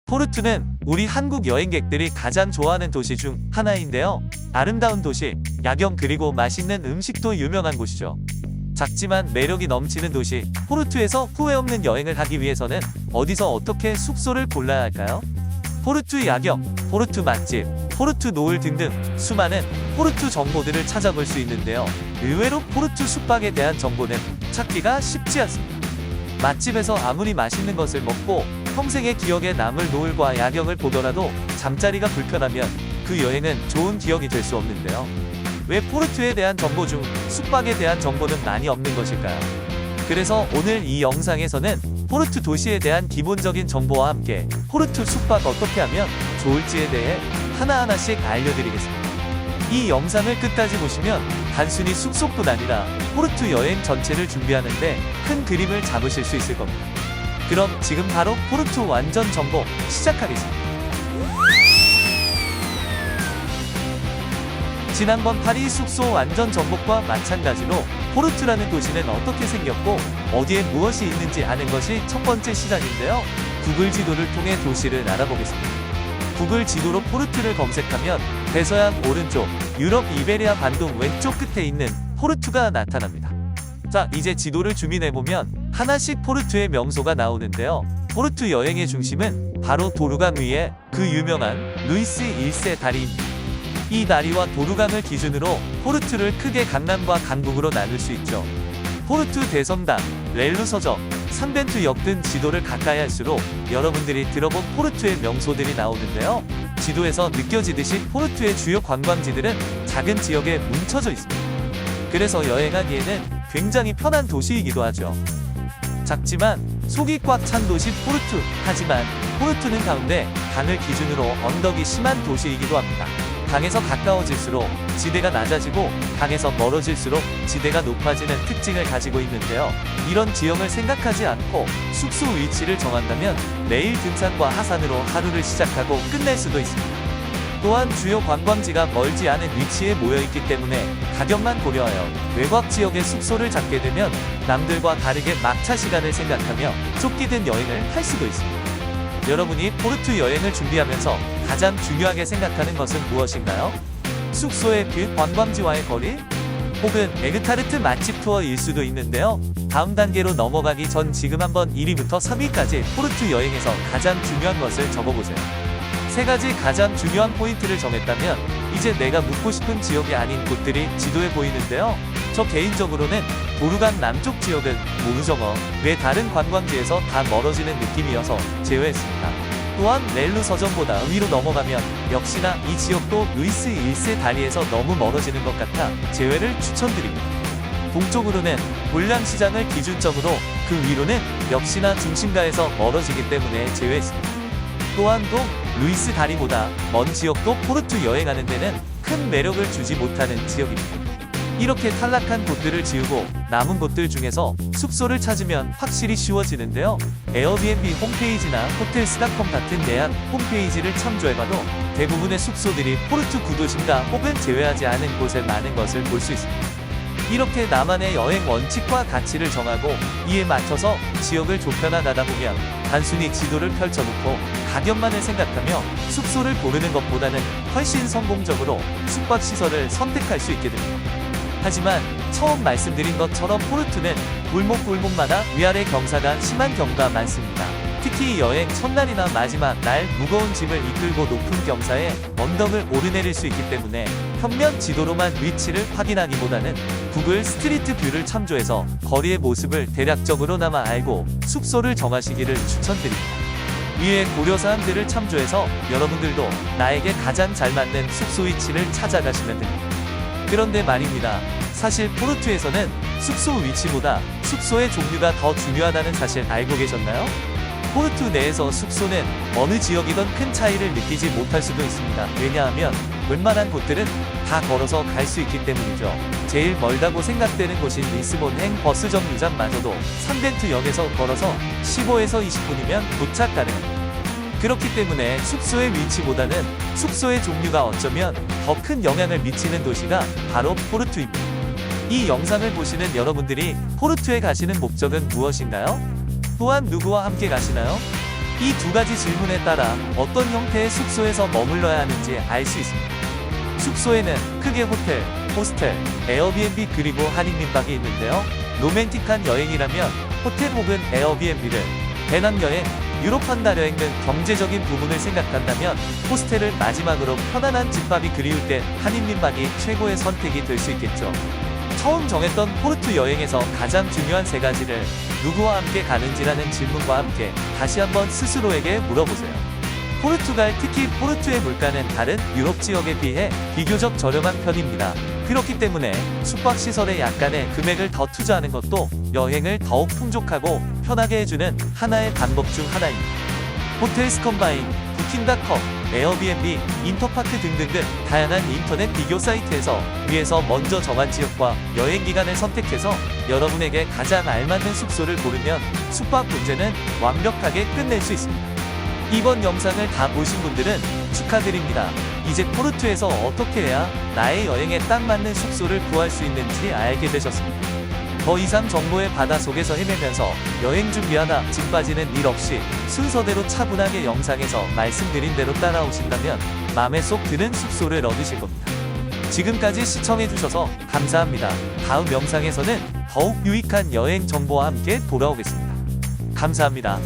포르투는 우리 한국 여행객들이 가장 좋아하는 도시 중 하나인데요. 아름다운 도시, 야경 그리고 맛있는 음식도 유명한 곳이죠. 작지만 매력이 넘치는 도시 포르투에서 후회 없는 여행을 하기 위해서는 어디서 어떻게 숙소를 골라야 할까요? 포르투 야경, 포르투 맛집, 포르투 노을 등등 수많은 포르투 정보들을 찾아볼 수 있는데요. 의외로 포르투 숙박에 대한 정보는 찾기가 쉽지 않습니다. 맛집에서 아무리 맛있는 것을 먹고 평생의 기억에 남을 노을과 야경을 보더라도 잠자리가 불편하면 그 여행은 좋은 기억이 될 수 없는데요. 왜 포르투에 대한 정보 중 숙박에 대한 정보는 많이 없는 것일까요? 그래서 오늘 이 영상에서는 포르투 도시에 대한 기본적인 정보와 함께 포르투 숙박 어떻게 하면 좋을지에 대해 하나하나씩 알려드리겠습니다. 이 영상을 끝까지 보시면 단순히 숙소뿐 아니라 포르투 여행 전체를 준비하는데 큰 그림을 잡으실 수 있을 겁니다. 그럼 지금 바로 포르투 완전 정보 시작하겠습니다. 지난번 파리 숙소 완전 정복과 마찬가지로 포르투라는 도시는 어떻게 생겼고 어디에 무엇이 있는지 아는 것이 첫 번째 시작인데요. 구글 지도를 통해 도시를 알아보겠습니다. 구글 지도로 포르투를 검색하면 대서양 오른쪽, 유럽 이베리아 반도 왼쪽 끝에 있는 포르투가 나타납니다. 자, 이제 지도를 줌인해보면 하나씩 포르투의 명소가 나오는데요. 포르투 여행의 중심은 바로 도르강 위에 그 유명한 루이스 1세 다리입니다. 이 다리와 도르강을 기준으로 포르투를 크게 강남과 강북으로 나눌 수 있죠. 포르투 대성당, 렐루 서점, 산벤투역 등 지도를 가까이 할수록 여러분들이 들어본 포르투의 명소들이 나오는데요. 지도에서 느껴지듯이 포르투의 주요 관광지들은 작은 지역에 뭉쳐져 있습니다. 그래서 여행하기에는 굉장히 편한 도시이기도 하죠. 작지만 속이 꽉 찬 도시 포르투. 하지만 포르투는 가운데 강을 기준으로 언덕이 심한 도시이기도 합니다. 강에서 가까워질수록 지대가 낮아지고 강에서 멀어질수록 지대가 높아지는 특징을 가지고 있는데요. 이런 지형을 생각하지 않고 숙소 위치를 정한다면 매일 등산과 하산으로 하루를 시작하고 끝낼 수도 있습니다. 또한 주요 관광지가 멀지 않은 위치에 모여있기 때문에 가격만 고려하여 외곽 지역의 숙소를 잡게 되면 남들과 다르게 막차 시간을 생각하며 쫓기든 여행을 할 수도 있습니다. 여러분이 포르투 여행을 준비하면서 가장 중요하게 생각하는 것은 무엇인가요? 숙소의 그 관광지와의 거리? 혹은 에그타르트 맛집 투어일 수도 있는데요. 다음 단계로 넘어가기 전 지금 한번 1위부터 3위까지 포르투 여행에서 가장 중요한 것을 적어보세요. 세 가지 가장 중요한 포인트를 정했다면 이제 내가 묵고 싶은 지역이 아닌 곳들이 지도에 보이는데요. 저 개인적으로는 도르강 남쪽 지역은 모르정어 외 다른 관광지에서 다 멀어지는 느낌이어서 제외했습니다. 또한 렐루 서점보다 위로 넘어가면 역시나 이 지역도 루이스 1세 다리에서 너무 멀어지는 것 같아 제외를 추천드립니다. 동쪽으로는 볼량시장을 기준점으로 그 위로는 역시나 중심가에서 멀어지기 때문에 제외했습니다. 또한 또 루이스 다리보다 먼 지역도 포르투 여행하는 데는 큰 매력을 주지 못하는 지역입니다. 이렇게 탈락한 곳들을 지우고 남은 곳들 중에서 숙소를 찾으면 확실히 쉬워지는데요. 에어비앤비 홈페이지나 호텔스닷컴 같은 예약 홈페이지를 참조해봐도 대부분의 숙소들이 포르투 구도심가 혹은 제외하지 않은 곳에 많은 것을 볼 수 있습니다. 이렇게 나만의 여행 원칙과 가치를 정하고 이에 맞춰서 지역을 좁혀나가다 보면 단순히 지도를 펼쳐놓고 가격만을 생각하며 숙소를 고르는 것보다는 훨씬 성공적으로 숙박시설을 선택할 수 있게 됩니다. 하지만 처음 말씀드린 것처럼 포르투는 골목골목마다 위아래 경사가 심한 경우가 많습니다. 특히 여행 첫날이나 마지막 날 무거운 짐을 이끌고 높은 경사에 언덕을 오르내릴 수 있기 때문에 평면 지도로만 위치를 확인하기보다는 구글 스트리트 뷰를 참조해서 거리의 모습을 대략적으로나마 알고 숙소를 정하시기를 추천드립니다. 위의 고려사항들을 참조해서 여러분들도 나에게 가장 잘 맞는 숙소 위치를 찾아가시면 됩니다. 그런데 말입니다. 사실 포르투에서는 숙소 위치보다 숙소의 종류가 더 중요하다는 사실 알고 계셨나요? 포르투 내에서 숙소는 어느 지역이든 큰 차이를 느끼지 못할 수도 있습니다. 왜냐하면 웬만한 곳들은 다 걸어서 갈 수 있기 때문이죠. 제일 멀다고 생각되는 곳인 리스본행 버스 정류장마저도 산벤투역에서 걸어서 15에서 20분이면 도착 가능합니다. 그렇기 때문에 숙소의 위치보다는 숙소의 종류가 어쩌면 더 큰 영향을 미치는 도시가 바로 포르투입니다. 이 영상을 보시는 여러분들이 포르투에 가시는 목적은 무엇인가요? 또한 누구와 함께 가시나요? 이 두 가지 질문에 따라 어떤 형태의 숙소에서 머물러야 하는지 알 수 있습니다. 숙소에는 크게 호텔, 호스텔, 에어비앤비 그리고 한인민박이 있는데요. 로맨틱한 여행이라면 호텔 혹은 에어비앤비를, 배낭여행, 유럽 한 달 여행 등 경제적인 부분을 생각한다면 호스텔을, 마지막으로 편안한 집밥이 그리울 땐 한인민박이 최고의 선택이 될 수 있겠죠. 처음 정했던 포르투 여행에서 가장 중요한 세 가지를 누구와 함께 가는지라는 질문과 함께 다시 한번 스스로에게 물어보세요. 포르투갈, 특히 포르투의 물가는 다른 유럽 지역에 비해 비교적 저렴한 편입니다. 그렇기 때문에 숙박시설에 약간의 금액을 더 투자하는 것도 여행을 더욱 풍족하고 편하게 해주는 하나의 방법 중 하나입니다. 호텔스컴바인, 부킹닷컴, 에어비앤비, 인터파크 등등등 다양한 인터넷 비교 사이트에서 위에서 먼저 정한 지역과 여행 기간을 선택해서 여러분에게 가장 알맞는 숙소를 고르면 숙박 문제는 완벽하게 끝낼 수 있습니다. 이번 영상을 다 보신 분들은 축하드립니다. 이제 포르투에서 어떻게 해야 나의 여행에 딱 맞는 숙소를 구할 수 있는지 알게 되셨습니다. 더 이상 정보의 바다 속에서 헤매면서 여행 준비하다 짐 빠지는 일 없이 순서대로 차분하게 영상에서 말씀드린 대로 따라오신다면 마음에 쏙 드는 숙소를 얻으실 겁니다. 지금까지 시청해주셔서 감사합니다. 다음 영상에서는 더욱 유익한 여행 정보와 함께 돌아오겠습니다. 감사합니다.